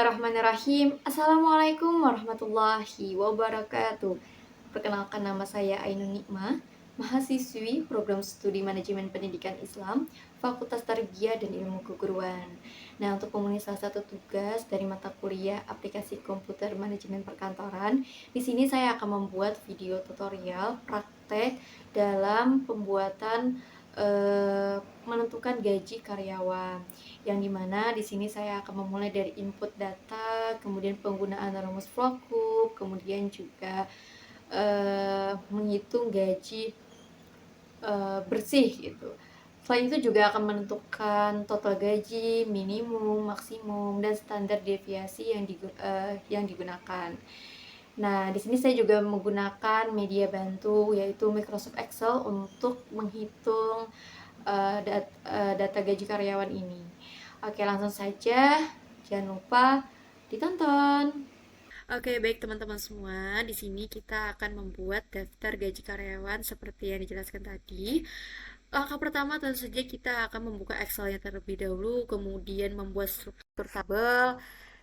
Bismillahirrahmanirrahim. Assalamualaikum warahmatullahi wabarakatuh. Perkenalkan, nama saya Ainun Nikmah, mahasiswi program studi manajemen pendidikan Islam, Fakultas Tarbiyah dan Ilmu Keguruan. Nah, untuk memenuhi salah satu tugas dari mata kuliah aplikasi komputer manajemen perkantoran, di sini saya akan membuat video tutorial praktek dalam pembuatan menentukan gaji karyawan, yang dimana di sini saya akan memulai dari input data, kemudian penggunaan rumus VLOOKUP, kemudian juga menghitung gaji bersih gitu. Selain itu juga akan menentukan total gaji, minimum, maksimum, dan standar deviasi yang digunakan. Nah, di sini saya juga menggunakan media bantu yaitu Microsoft Excel untuk menghitung data gaji karyawan ini. Oke, langsung saja. Jangan lupa ditonton. Oke, baik teman-teman semua. Di sini kita akan membuat daftar gaji karyawan seperti yang dijelaskan tadi. Langkah pertama tentu saja kita akan membuka Excel-nya terlebih dahulu, kemudian membuat struktur tabel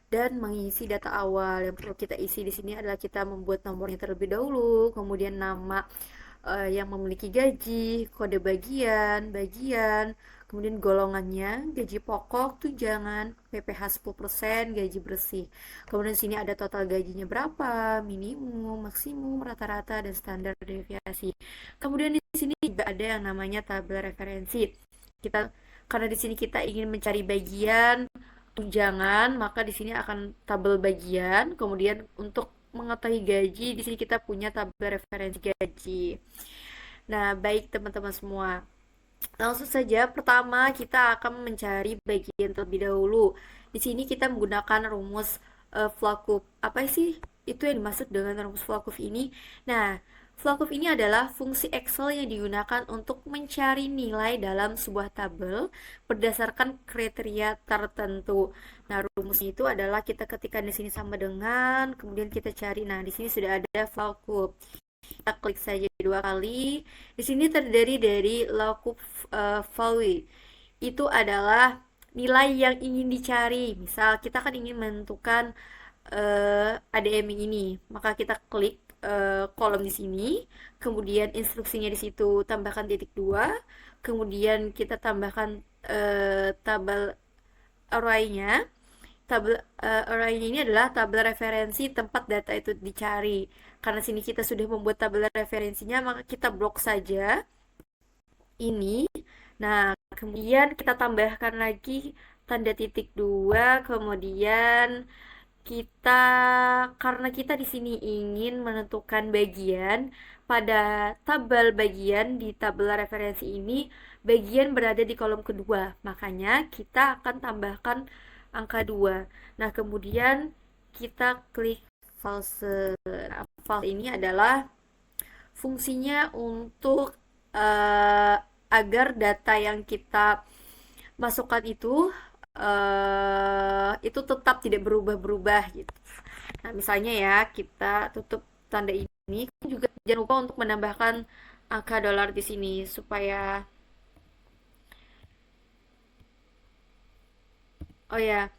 dan mengisi data awal. Yang perlu kita isi di sini adalah kita membuat nomornya terlebih dahulu, kemudian nama yang memiliki gaji, kode bagian, kemudian golongannya, gaji pokok, tunjangan, PPh 10%, gaji bersih. Kemudian di sini ada total gajinya berapa, minimum, maksimum, rata-rata, dan standar deviasi. Kemudian di sini juga ada yang namanya tabel referensi. Karena di sini kita ingin mencari bagian tunjangan, maka di sini akan tabel bagian. Kemudian untuk mengetahui gaji, di sini kita punya tabel referensi gaji. Nah, baik teman-teman semua. Langsung saja, pertama kita akan mencari bagian terlebih dahulu. Di sini kita menggunakan rumus VLOOKUP. Apa sih itu yang dimaksud dengan rumus VLOOKUP ini? Nah, VLOOKUP ini adalah fungsi Excel yang digunakan untuk mencari nilai dalam sebuah tabel berdasarkan kriteria tertentu. Nah, rumusnya itu adalah kita ketikkan di sini sama dengan, kemudian kita cari. Nah, di sini sudah ada VLOOKUP. Kita klik saja 2 kali. Di sini terdiri dari lookup value. Itu adalah nilai yang ingin dicari. Misal kita kan ingin menentukan ADM ini, maka kita klik kolom di sini, kemudian instruksinya di situ tambahkan titik 2, kemudian kita tambahkan tabel array-nya. Tabel array ini adalah tabel referensi tempat data itu dicari. Karena sini kita sudah membuat tabel referensinya, maka kita blok saja ini. Nah, kemudian kita tambahkan lagi tanda titik 2, kemudian kita karena kita di sini ingin menentukan bagian pada tabel bagian di tabel referensi ini, bagian berada di kolom kedua, makanya kita akan tambahkan angka 2. Nah, kemudian kita klik false. Nah, false ini adalah fungsinya untuk agar data yang kita masukkan itu tetap tidak berubah-berubah gitu. Nah, misalnya ya, kita tutup tanda ini, juga jangan lupa untuk menambahkan angka dolar di sini supaya oh ya,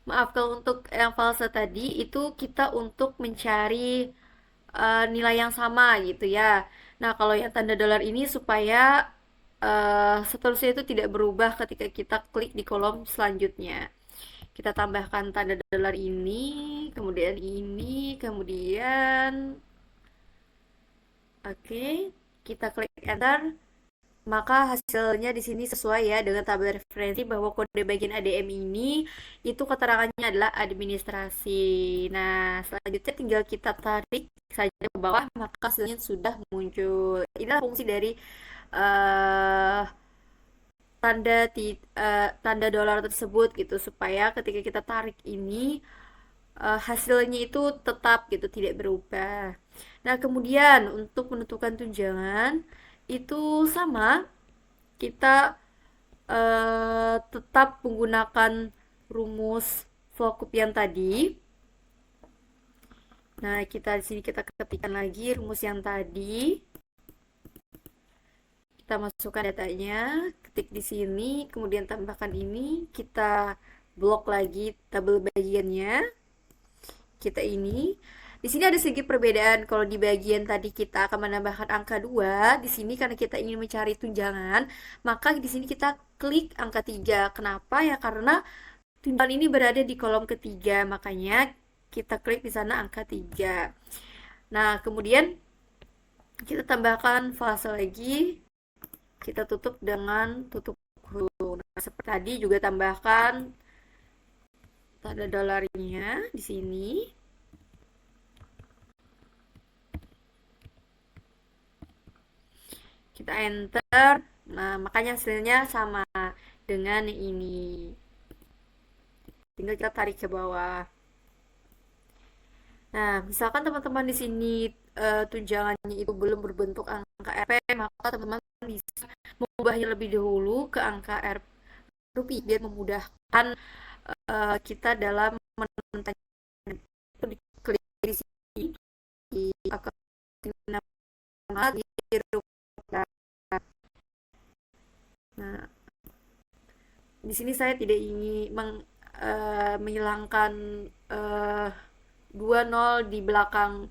maaf kalau untuk yang false tadi itu kita untuk mencari nilai yang sama gitu ya. Nah, kalau yang tanda dolar ini supaya seterusnya itu tidak berubah ketika kita klik di kolom selanjutnya. Kita tambahkan tanda dolar ini, kemudian oke, kita klik enter. Maka hasilnya di sini sesuai ya dengan tabel referensi bahwa kode bagian ADM ini itu keterangannya adalah administrasi. Nah, selanjutnya tinggal kita tarik saja ke bawah, maka hasilnya sudah muncul. Inilah fungsi dari uh, tanda dolar tersebut gitu, supaya ketika kita tarik ini hasilnya itu tetap gitu, tidak berubah. Nah, kemudian untuk menentukan tunjangan itu sama, kita tetap menggunakan rumus VLOOKUP yang tadi. Nah, kita di sini kita ketikkan lagi rumus yang tadi. Kita masukkan datanya, ketik di sini, kemudian tambahkan ini, kita blok lagi tabel bagiannya. Kita ini di sini ada sedikit perbedaan. Kalau di bagian tadi kita akan menambahkan angka 2, di sini karena kita ingin mencari tunjangan, maka di sini kita klik angka 3. Kenapa? Ya karena tunjangan ini berada di kolom ketiga, makanya kita klik di sana angka 3. Nah, kemudian kita tambahkan fase lagi, kita tutup dengan tutup huruf. Nah, seperti tadi juga tambahkan tanda dolarnya di sini. Kita enter. Nah, makanya hasilnya sama dengan ini. Tinggal kita tarik ke bawah. Nah, misalkan teman-teman di sini tunjangannya itu belum berbentuk angka Rp, maka teman-teman bisa mengubahnya lebih dahulu ke angka Rp rupiah biar memudahkan kita dalam menentukan klik di sini di akun nama di rupiah. Nah, di sini saya tidak ingin menghilangkan uh, 20 di belakang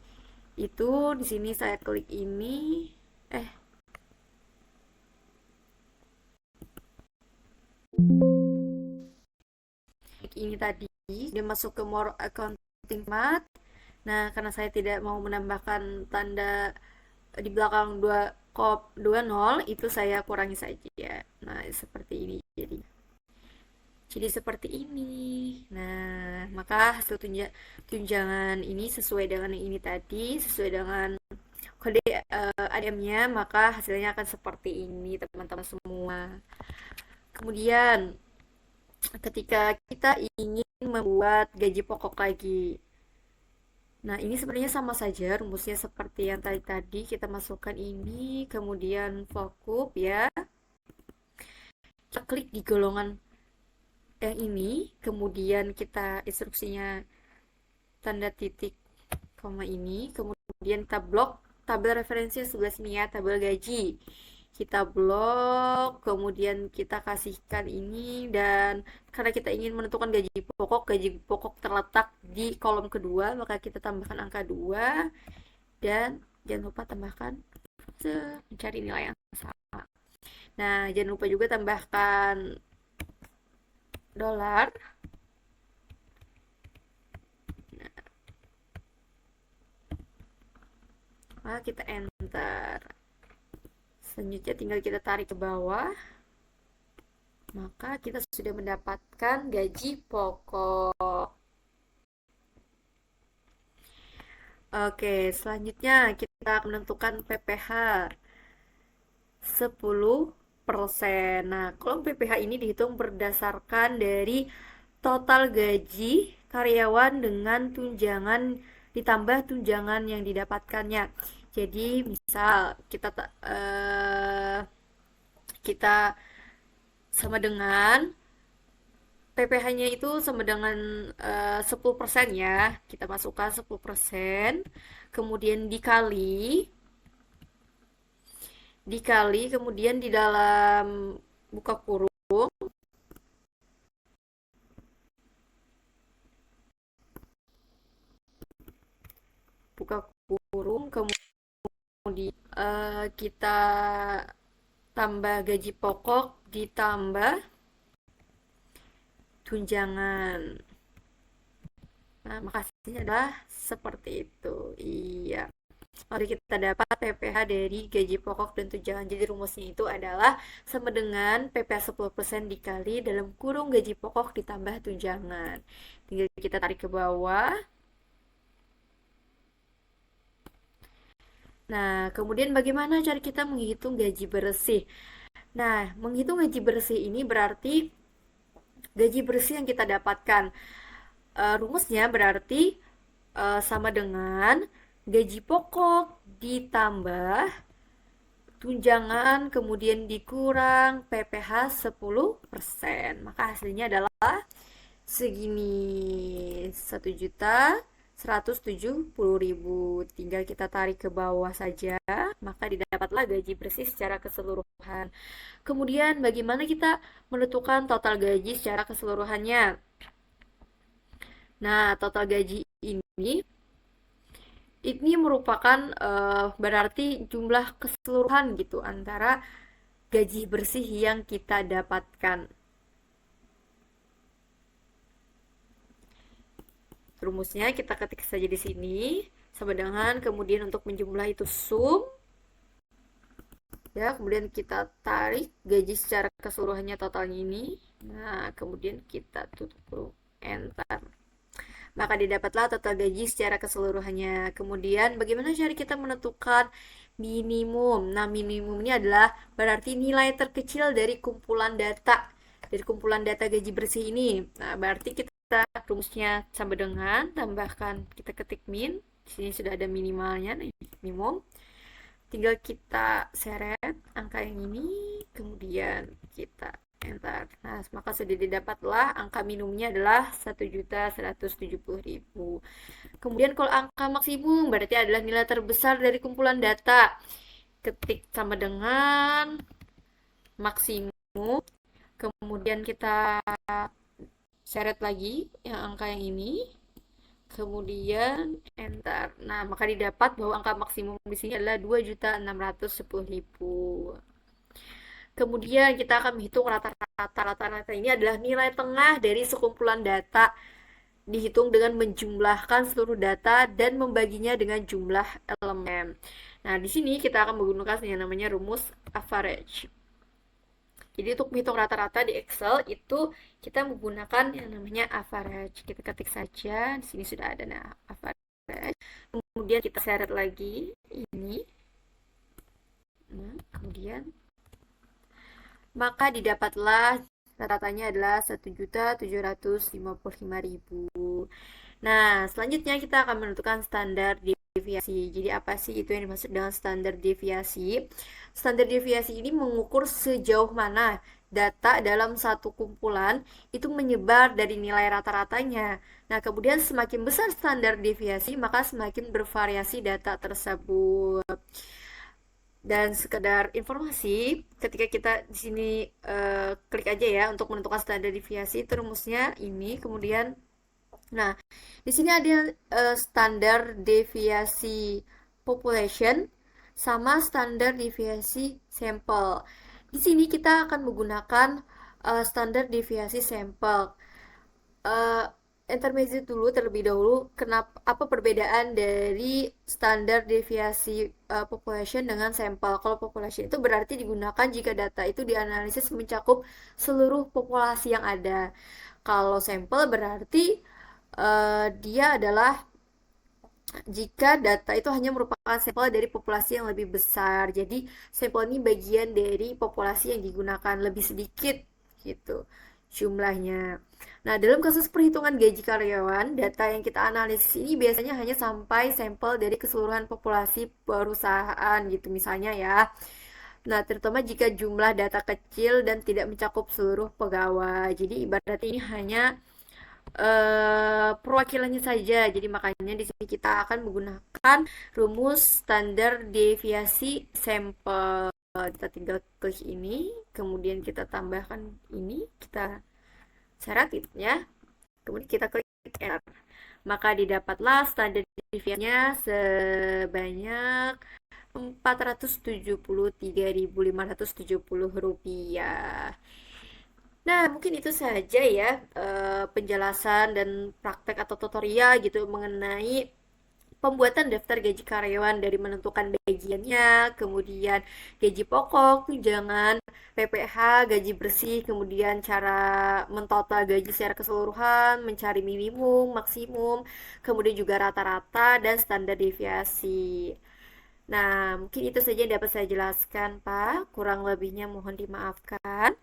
itu. Di sini saya klik ini, klik ini tadi dia masuk ke more accounting mat. Nah, karena saya tidak mau menambahkan tanda di belakang 20 itu saya kurangi saja. Nah, seperti ini jadi seperti ini. Nah, maka hasil tunjangan ini sesuai dengan yang ini tadi, sesuai dengan kode ADM-nya, maka hasilnya akan seperti ini, teman-teman semua. Kemudian, ketika kita ingin membuat gaji pokok lagi, nah ini sebenarnya sama saja rumusnya seperti yang tadi kita masukkan ini, kemudian fokus ya, kita klik di golongan yang ini, kemudian kita instruksinya tanda titik koma ini, kemudian kita blok tabel referensi sebelah sini ya, tabel gaji kita blok, kemudian kita kasihkan ini, dan karena kita ingin menentukan gaji pokok terletak di kolom kedua, maka kita tambahkan angka 2, dan jangan lupa tambahkan mencari nilai yang sama. Nah, jangan lupa juga tambahkan dolar. Nah, kita enter. Selanjutnya tinggal kita tarik ke bawah. Maka kita sudah mendapatkan gaji pokok. Oke, selanjutnya kita menentukan PPh 10%. Nah, kalau PPh ini dihitung berdasarkan dari total gaji karyawan dengan tunjangan ditambah tunjangan yang didapatkannya. Jadi, misal kita sama dengan PPh-nya itu sama dengan 10% ya. Kita masukkan 10%, kemudian dikali kemudian di dalam buka kurung kemudian kita tambah gaji pokok ditambah tunjangan. Nah, makasihnya adalah seperti itu. Iya. Mari kita dapat PPh dari gaji pokok dan tunjangan. Jadi rumusnya itu adalah sama dengan PPh 10% dikali dalam kurung gaji pokok ditambah tunjangan. Tinggal kita tarik ke bawah. Nah, kemudian bagaimana cara kita menghitung gaji bersih? Nah, menghitung gaji bersih ini berarti gaji bersih yang kita dapatkan. Rumusnya berarti sama dengan gaji pokok ditambah tunjangan kemudian dikurang PPh 10%. Maka hasilnya adalah segini, 1.170.000. Tinggal kita tarik ke bawah saja, maka didapatlah gaji bersih secara keseluruhan. Kemudian bagaimana kita menentukan total gaji secara keseluruhannya? Nah, total gaji ini merupakan berarti jumlah keseluruhan gitu antara gaji bersih yang kita dapatkan. Rumusnya kita ketik saja di sini sama dengan kemudian untuk menjumlah itu sum ya, kemudian kita tarik gaji secara keseluruhannya totalnya ini. Nah, kemudian kita tutup enter. Maka didapatlah total gaji secara keseluruhannya. Kemudian bagaimana cara kita menentukan minimum? Nah, minimum ini adalah berarti nilai terkecil dari kumpulan data. Dari kumpulan data gaji bersih ini. Nah, berarti kita rumusnya sama dengan tambahkan kita ketik min. Di sini sudah ada minimalnya nih, minimum. Tinggal kita seret angka yang ini, kemudian kita enter. Nah, maka sudah didapatlah angka minimumnya adalah 1.170.000. Kemudian kalau angka maksimum berarti adalah nilai terbesar dari kumpulan data. Ketik sama dengan maksimum. Kemudian kita seret lagi yang angka yang ini. Kemudian enter. Nah, maka didapat bahwa angka maksimum di sini adalah 2.610.000. Kemudian kita akan menghitung rata-rata. Rata-rata ini adalah nilai tengah dari sekumpulan data dihitung dengan menjumlahkan seluruh data dan membaginya dengan jumlah elemen. Nah, di sini kita akan menggunakan yang namanya rumus average. Jadi untuk menghitung rata-rata di Excel itu kita menggunakan yang namanya average. Kita ketik saja, di sini sudah ada nah average. Kemudian kita seret lagi ini. Nah, kemudian maka didapatlah rata-ratanya adalah 1.755.000. Nah, selanjutnya kita akan menentukan standar deviasi. Jadi apa sih itu yang dimaksud dengan standar deviasi? Standar deviasi ini mengukur sejauh mana data dalam satu kumpulan itu menyebar dari nilai rata-ratanya. Nah, kemudian semakin besar standar deviasi, maka semakin bervariasi data tersebut. Dan sekedar informasi, ketika kita di sini klik aja ya untuk menentukan standar deviasi, itu rumusnya ini. Kemudian, nah, di sini ada standar deviasi population sama standar deviasi sampel. Di sini kita akan menggunakan standar deviasi sampel. uh, Intermezzo dulu terlebih dahulu, kenapa apa perbedaan dari standar deviasi population dengan sampel. Kalau population itu berarti digunakan jika data itu dianalisis mencakup seluruh populasi yang ada. Kalau sampel berarti dia adalah jika data itu hanya merupakan sampel dari populasi yang lebih besar. Jadi sampel ini bagian dari populasi yang digunakan, lebih sedikit gitu jumlahnya. Nah, dalam kasus perhitungan gaji karyawan, data yang kita analisis ini biasanya hanya sampai sampel dari keseluruhan populasi perusahaan gitu misalnya ya. Nah, terutama jika jumlah data kecil dan tidak mencakup seluruh pegawai. Jadi ibaratnya ini hanya perwakilannya saja. Jadi makanya di sini kita akan menggunakan rumus standar deviasi sampel. Kita tinggal klik ini, kemudian kita tambahkan ini, kita syarat ya. Kemudian kita klik enter. Maka didapatlah standar deviasinya sebanyak Rp473.570. Nah, mungkin itu saja ya penjelasan dan praktek atau tutorial gitu mengenai pembuatan daftar gaji karyawan dari menentukan bagiannya, kemudian gaji pokok, tunjangan, PPh, gaji bersih, kemudian cara mentotal gaji secara keseluruhan, mencari minimum, maksimum, kemudian juga rata-rata dan standar deviasi. Nah, mungkin itu saja yang dapat saya jelaskan, Pak. Kurang lebihnya mohon dimaafkan.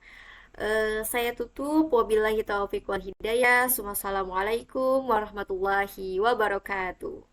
Saya tutup. Wabillahi taufiq wal hidayah. Wassalamualaikum warahmatullahi wabarakatuh.